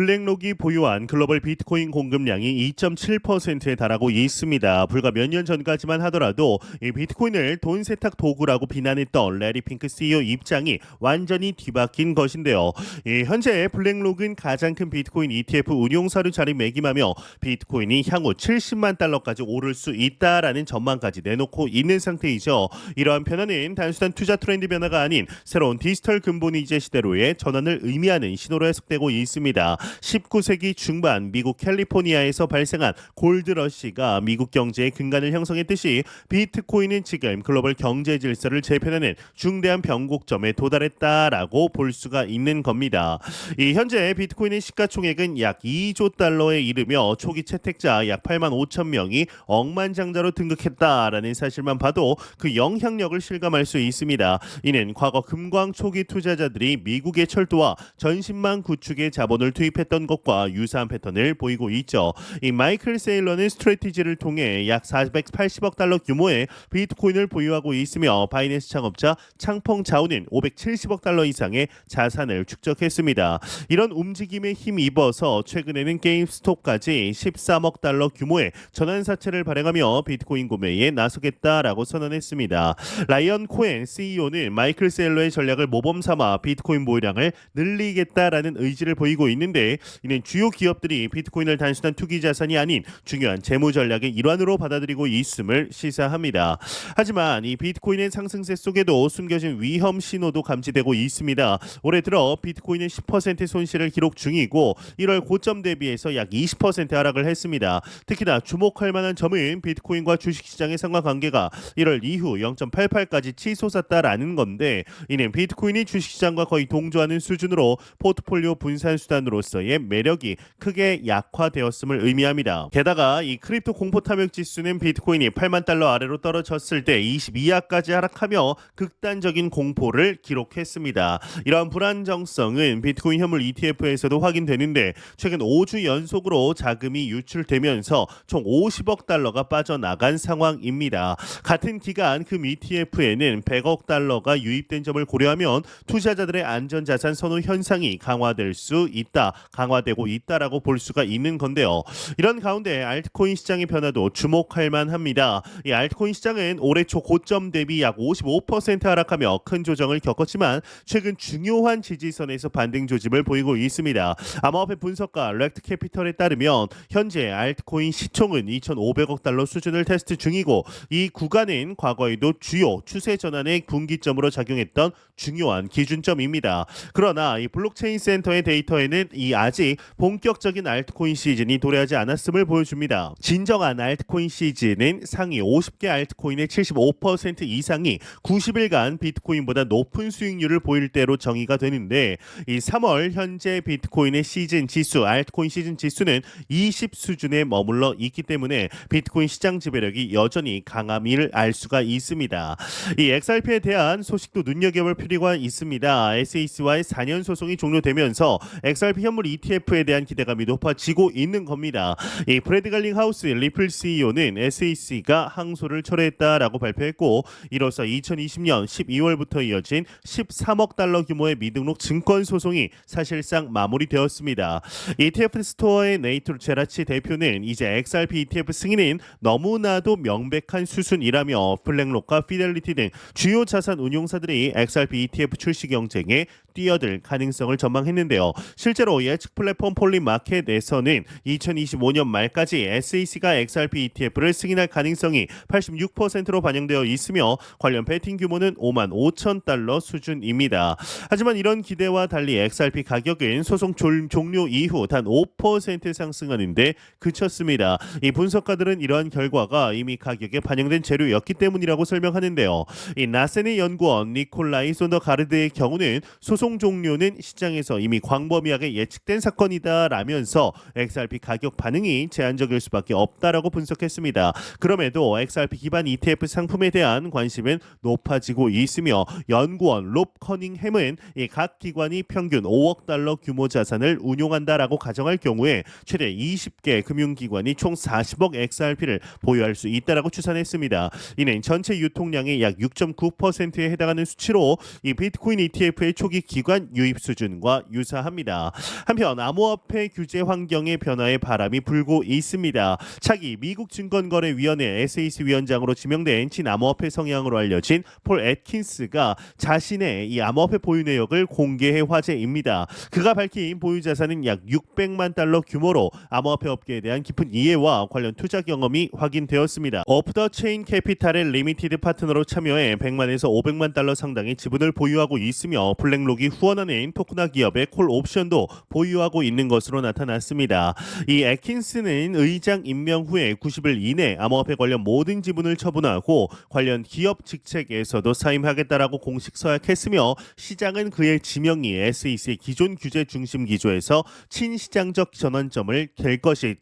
블랙록이 보유한 글로벌 비트코인 공급량이 2.7%에 달하고 있습니다. 불과 몇 년 전까지만 하더라도 이 비트코인을 돈 세탁 도구라고 비난했던 레리 핑크 CEO 입장이 완전히 뒤바뀐 것인데요. 현재 블랙록은 가장 큰 비트코인 ETF 운용사로 자리매김하며 비트코인이 향후 70만 달러까지 오를 수 있다라는 전망까지 내놓고 있는 상태이죠. 이러한 변화는 단순한 투자 트렌드 변화가 아닌 새로운 디지털 근본이제 시대로의 전환을 의미하는 신호로 해석되고 있습니다. 19세기 중반 미국 캘리포니아에서 발생한 골드러시가 미국 경제의 근간을 형성했듯이 비트코인은 지금 글로벌 경제 질서를 재편하는 중대한 변곡점에 도달했다라고 볼 수가 있는 겁니다. 현재 비트코인의 시가총액은 약 2조 달러에 이르며 초기 채택자 약 8만 5천 명이 억만장자로 등극했다라는 사실만 봐도 그 영향력을 실감할 수 있습니다. 이는 과거 금광 초기 투자자들이 미국의 철도와 전신망 구축에 자본을 투입했던 것과 유사한 패턴을 보이고 있죠. 이 마이클 세일러는 스트래티지를 통해 약 480억 달러 규모의 비트코인을 보유하고 있으며 바이낸스 창업자 창펑 자오는 570억 달러 이상의 자산을 축적했습니다. 이런 움직임에 힘입어서 최근에는 게임스톱까지 13억 달러 규모의 전환사채를 발행하며 비트코인 구매에 나서겠다라고 선언했습니다. 라이언 코엔 CEO는 마이클 세일러의 전략을 모범 삼아 비트코인 보유량을 늘리겠다라는 의지를 보이고 있는데 이는 주요 기업들이 비트코인을 단순한 투기 자산이 아닌 중요한 재무 전략의 일환으로 받아들이고 있음을 시사합니다. 하지만 이 비트코인의 상승세 속에도 숨겨진 위험 신호도 감지되고 있습니다. 올해 들어 비트코인은 10% 손실을 기록 중이고 1월 고점 대비해서 약 20% 하락을 했습니다. 특히나 주목할 만한 점은 비트코인과 주식시장의 상관관계가 1월 이후 0.88까지 치솟았다라는 건데 이는 비트코인이 주식시장과 거의 동조하는 수준으로 포트폴리오 분산 수단으로서의 매력이 크게 약화되었음을 의미합니다. 게다가 이 크립토 공포 탐욕 지수는 비트코인이 8만 달러 아래로 떨어졌을 때 22하까지 하락하며 극단적인 공포를 기록했습니다. 이러한 불안정성은 비트코인 현물 ETF에서도 확인되는데 최근 5주 연속으로 자금이 유출되면서 총 50억 달러가 빠져나간 상황입니다. 같은 기간 금 ETF에는 100억 달러가 유입된 점을 고려하면 투자자들의 안전자산 선호 현상이 강화되고 있다라고 볼 수가 있는 건데요. 이런 가운데 알트코인 시장의 변화도 주목할 만합니다. 이 알트코인 시장은 올해 초 고점 대비 약 55% 하락하며 큰 조정을 겪었지만 최근 중요한 지지선에서 반등 조짐을 보이고 있습니다. 암호화폐 분석가 렉트 캐피털에 따르면 현재 알트코인 시총은 2,500억 달러 수준을 테스트 중이고 이 구간은 과거에도 주요 추세 전환의 분기점으로 작용했던 중요한 기준점입니다. 그러나 이 블록체인 센터의 데이터에는 아직 본격적인 알트코인 시즌이 도래하지 않았음을 보여줍니다. 진정한 알트코인 시즌은 상위 50개 알트코인의 75% 이상이 90일간 비트코인보다 높은 수익률을 보일 때로 정의가 되는데 이 3월 현재 비트코인의 시즌 지수, 알트코인 시즌 지수는 20 수준에 머물러 있기 때문에 비트코인 시장 지배력이 여전히 강함을 알 수가 있습니다. 이 XRP에 대한 소식도 눈여겨볼 필요가 있습니다. SEC와의 4년 소송이 종료되면서 XRP 현물 ETF에 대한 기대감이 높아지고 있는 겁니다. 이 브래드 갈링하우스 리플 CEO는 SEC가 항소를 철회했다라고 발표했고 이로써 2020년 12월부터 이어진 13억 달러 규모의 미등록 증권 소송이 사실상 마무리되었습니다. ETF 스토어의 네이트 제라치 대표는 이제 XRP ETF 승인은 너무나도 명백한 수순이라며 블랙록과 피델리티 등 주요 자산 운용사들이 XRP ETF 출시 경쟁에 뛰어들 가능성을 전망했는데요. 실제로 예측 플랫폼 폴리마켓에서는 2025년 말까지 SEC가 XRP ETF를 승인할 가능성이 86%로 반영되어 있으며 관련 베팅 규모는 5만 5천 달러 수준입니다. 하지만 이런 기대와 달리 XRP 가격은 소송 종료 이후 단 5% 상승하는데 그쳤습니다. 이 분석가들은 이러한 결과가 이미 가격에 반영된 재료였기 때문이라고 설명하는데요. 이 나센의 연구원 니콜라이 손더가르드의 경우는 소송 종료는 시장에서 이미 광범위하게 예측된 사건이다라면서 XRP 가격 반응이 제한적일 수밖에 없다라고 분석했습니다. 그럼에도 XRP 기반 ETF 상품에 대한 관심은 높아지고 있으며 연구원 롭 커닝햄은 각 기관이 평균 5억 달러 규모 자산을 운용한다라고 가정할 경우에 최대 20개 금융기관이 총 40억 XRP를 보유할 수 있다라고 추산했습니다. 이는 전체 유통량의 약 6.9%에 해당하는 수치로 이 비트코인 ETF의 초기 기관 유입 수준과 유사합니다. 한편 한편 암호화폐 규제 환경의 변화에 바람이 불고 있습니다. 차기 미국 증권거래위원회 SEC 위원장으로 지명된 친암호화폐 성향으로 알려진 폴 애킨스가 자신의 이 암호화폐 보유 내역을 공개해 화제입니다. 그가 밝힌 보유 자산은 약 600만 달러 규모로 암호화폐 업계에 대한 깊은 이해와 관련 투자 경험이 확인되었습니다. 오프더체인 캐피탈의 리미티드 파트너로 참여해 100만에서 500만 달러 상당의 지분을 보유하고 있으며 블랙록이 후원하는 토크나 기업의 콜 옵션도 보유하고 있는 것으로 나타났습니다. 이 애킨스는 의장 임명 후에 90일 이내 암호화폐 관련 모든 지분을 처분하고 관련 기업 직책에서도 사임하겠다라고 공식 서약했으며 시장은 그의 지명이 SEC의 기존 규제 중심 기조에서 친시장적 전환점을 될 것이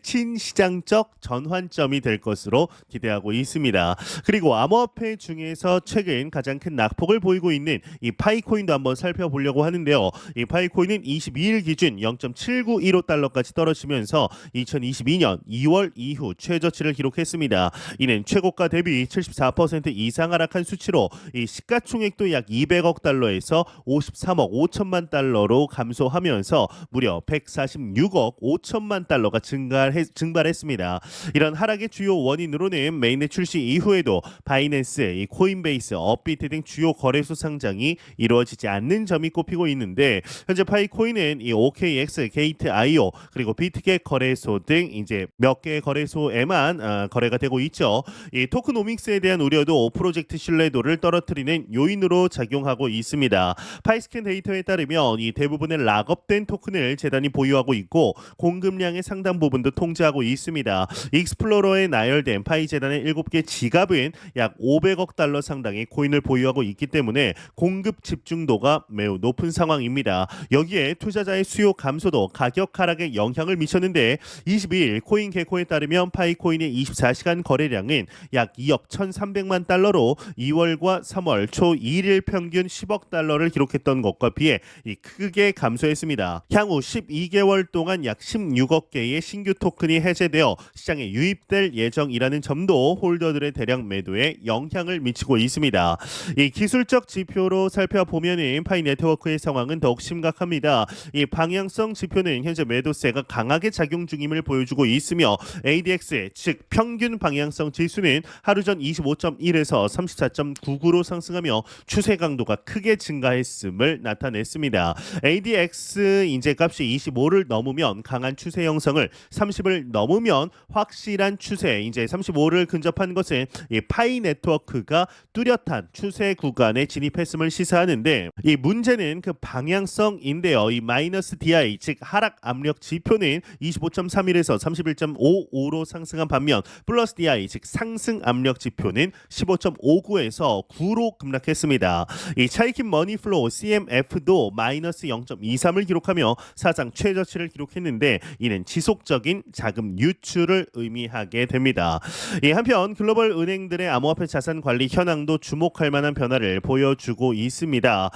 친시장적 전환점이 될 것으로 기대하고 있습니다. 그리고 암호화폐 중에서 최근 가장 큰 낙폭을 보이고 있는 이 파이코인도 한번 살펴보려고 하는데요. 이 파이코인은 22일 기준 0.791달러까지 떨어지면서 2022년 2월 이후 최저치를 기록했습니다. 이는 최고가 대비 74% 이상 하락한 수치로 이 시가총액도 약 200억 달러에서 53억 5천만 달러로 감소하면서 무려 146억 5천만 달러가 증발했습니다. 이런 하락의 주요 원인으로는 메인넷 출시 이후에도 바이낸스, 이 코인베이스, 업비트 등 주요 거래소 상장이 이루어지지 않는 점이 꼽히고 있는데 현재 파이코인은 이 OKX, 게이트.io 그리고 비트겟 거래소 등 이제 몇 개의 거래소에만 거래가 되고 있죠. 이 토크노믹스에 대한 우려도 프로젝트 신뢰도를 떨어뜨리는 요인으로 작용하고 있습니다. 파이스캔 데이터에 따르면 이 대부분의 락업된 토큰을 재단이 보유하고 있고 공급량의 상당 부분도 통제하고 있습니다. 익스플로러에 나열된 파이 재단의 7개 지갑은 약 500억 달러 상당의 코인을 보유하고 있기 때문에 공급 집중도가 매우 높은 상황입니다. 여기에 투자자의 수요 감소도 가격 하락에 영향을 미쳤는데 22일 코인 개코에 따르면 파이코인의 24시간 거래량은 약 2억 1,300만 달러로 2월과 3월 초 1일 평균 10억 달러를 기록했던 것과 비해 크게 감소했습니다. 향후 12개월 동안 약 16억 개의 신규 토큰이 해제되어 시장에 유입될 예정이라는 점도 홀더들의 대량 매도에 영향을 미치고 있습니다. 이 기술적 지표로 살펴보면 파이 네트워크의 상황은 더욱 심각합니다. 이 방향성 지표는 현재 매도세가 강하게 작용 중임을 보여주고 있으며 ADX 즉 평균 방향성 지수는 하루 전 25.1에서 34.99로 상승하며 추세 강도가 크게 증가했음을 나타냈습니다. ADX 인재값이 25를 넘으면 강한 추세 형성을, 30을 넘으면 확실한 추세, 이제 35를 근접한 것은 이 파이 네트워크가 뚜렷한 추세 구간에 진입했음을 시사하는데 이 문제는 그 방향성인데요. 이 마이너스 DI 즉 하락 압력 지표는 25.31에서 31.55로 상승한 반면 플러스 DI 즉 상승 압력 지표는 15.59에서 9로 급락했습니다. 이 차이킨 머니플로우 CMF도 마이너스 0.23을 기록하며 사상 최저치를 기록했는데 이는 지속적인 자금 유출을 의미하게 됩니다. 한편 글로벌 은행들의 암호화폐 자산 관리 현황도 주목할 만한 변화를 보여주고 있습니다.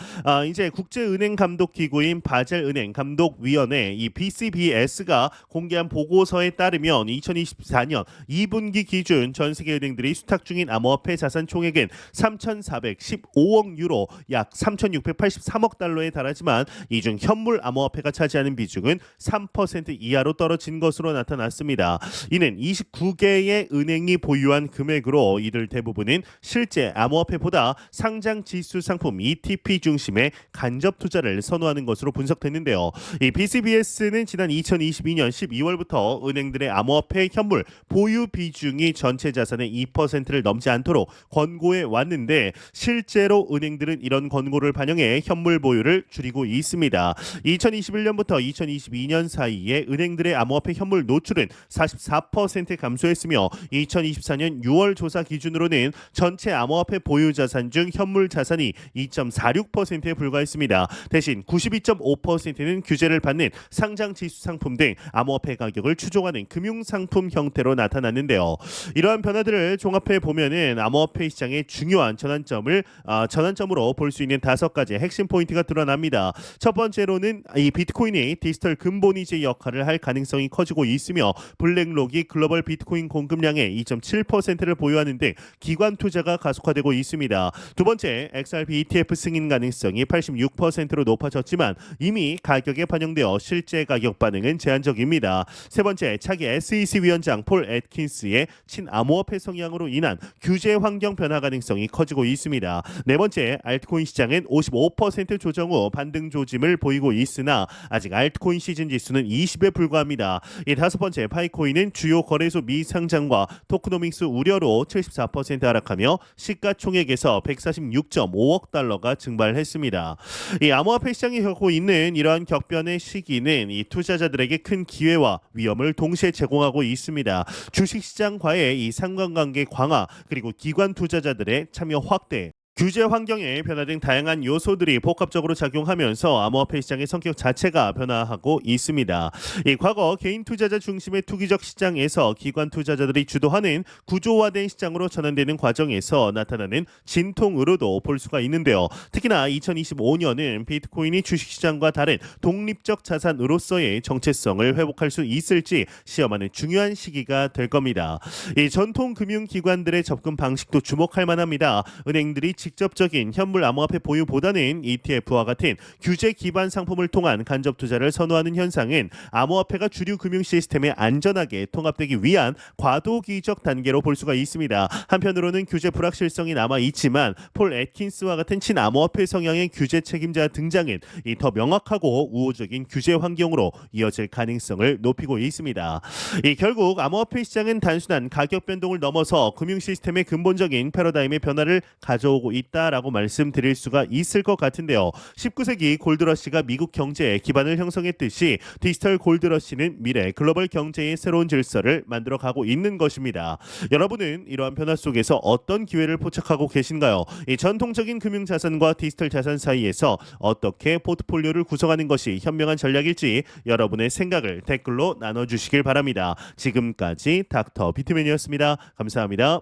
이제 국제은행 감독 기구인 바젤은행 감독위원회 이 BCBS가 공개한 보고서에 따르면 2024년 2분기 기준 전 세계 은행들이 수탁 중인 암호화폐 자산 총액은 3,415억 유로 약 3,683억 달러에 달하지만 이 중 현물 암호화폐가 차지하는 비중은 3% 이하로 떨어진 것으로 나타났습니다. 이는 29개의 은행이 보유한 금액으로 이들 대부분은 실제 암호화폐보다 상장 지수 상품 ETP 중심의 간접 투자를 선호하는 것으로 분석됐는데요. 이 BCBS는 지난 2022년 12월부터 은행들의 암호화폐 현물 보유 비중이 전체 자산의 2%를 넘지 않도록 권고해 왔는데 실제로 은행들은 이런 권고를 반영해 현물 보유를 줄이고 있습니다. 2021년부터 2022년 사이에 은행들의 암호화폐 현물 노출은 44% 감소했으며 2024년 6월 조사 기준으로는 전체 암호화폐 보유 자산 중 현물 자산이 2.46%에 불과했습니다. 대신 92.5%는 규제를 받는 상장 지수 상품 등 암호화폐 가격을 추종하는 금융 상품 형태로 나타났는데요. 이러한 변화들을 종합해 보면은 암호화폐 시장의 중요한 전환점으로 볼 수 있는 5가지 핵심 포인트가 드러납니다. 첫 번째로는 이 비트코인이 디지털 근본위제 역할을 할 가능성이 커지고 있으며 블랙록이 글로벌 비트코인 공급량의 2.7%를 보유하는 등 기관 투자가 가속화되고 있습니다. 두 번째, XRP ETF 승인 가능성이 86%로 높아졌지만 있었지만 이미 가격에 반영되어 실제 가격 반응은 제한적입니다. 세 번째, 차기 SEC 위원장 폴 애트킨스의 친암호화폐 성향으로 인한 규제 환경 변화 가능성이 커지고 있습니다. 네 번째, 알트코인 시장은 55% 조정 후 반등 조짐을 보이고 있으나 아직 알트코인 시즌 지수는 20에 불과합니다. 이 다섯 번째, 파이코인은 주요 거래소 미상장과 토크노믹스 우려로 74% 하락하며 시가총액에서 146.5억 달러가 증발했습니다. 이 암호화폐 시장이 겪고 있는 이러한 격변의 시기는 이 투자자들에게 큰 기회와 위험을 동시에 제공하고 있습니다. 주식시장과의 이 상관관계 강화 그리고 기관 투자자들의 참여 확대, 규제 환경의 변화 등 다양한 요소들이 복합적으로 작용하면서 암호화폐 시장의 성격 자체가 변화하고 있습니다. 이 과거 개인 투자자 중심의 투기적 시장에서 기관 투자자들이 주도하는 구조화된 시장으로 전환되는 과정에서 나타나는 진통으로도 볼 수가 있는데요. 특히나 2025년은 비트코인이 주식시장과 다른 독립적 자산으로서의 정체성을 회복할 수 있을지 시험하는 중요한 시기가 될 겁니다. 이 전통 금융기관들의 접근 방식도 주목할 만합니다. 은행들이 직접적인 현물 암호화폐 보유보다는 ETF와 같은 규제 기반 상품을 통한 간접 투자를 선호하는 현상은 암호화폐가 주류 금융 시스템에 안전하게 통합되기 위한 과도기적 단계로 볼 수가 있습니다. 한편으로는 규제 불확실성이 남아 있지만 폴 애트킨스와 같은 친암호화폐 성향의 규제 책임자 등장은 이 더 명확하고 우호적인 규제 환경으로 이어질 가능성을 높이고 있습니다. 이 결국 암호화폐 시장은 단순한 가격 변동을 넘어서 금융 시스템의 근본적인 패러다임의 변화를 가져오고 있다라고 말씀드릴 수가 있을 것 같은데요. 19세기 골드러시가 미국 경제에 기반을 형성했듯이 디지털 골드러시는 미래 글로벌 경제의 새로운 질서를 만들어가고 있는 것입니다. 여러분은 이러한 변화 속에서 어떤 기회를 포착하고 계신가요? 이 전통적인 금융자산과 디지털 자산 사이에서 어떻게 포트폴리오를 구성하는 것이 현명한 전략일지 여러분의 생각을 댓글로 나눠주시길 바랍니다. 지금까지 닥터 비트맨이었습니다. 감사합니다.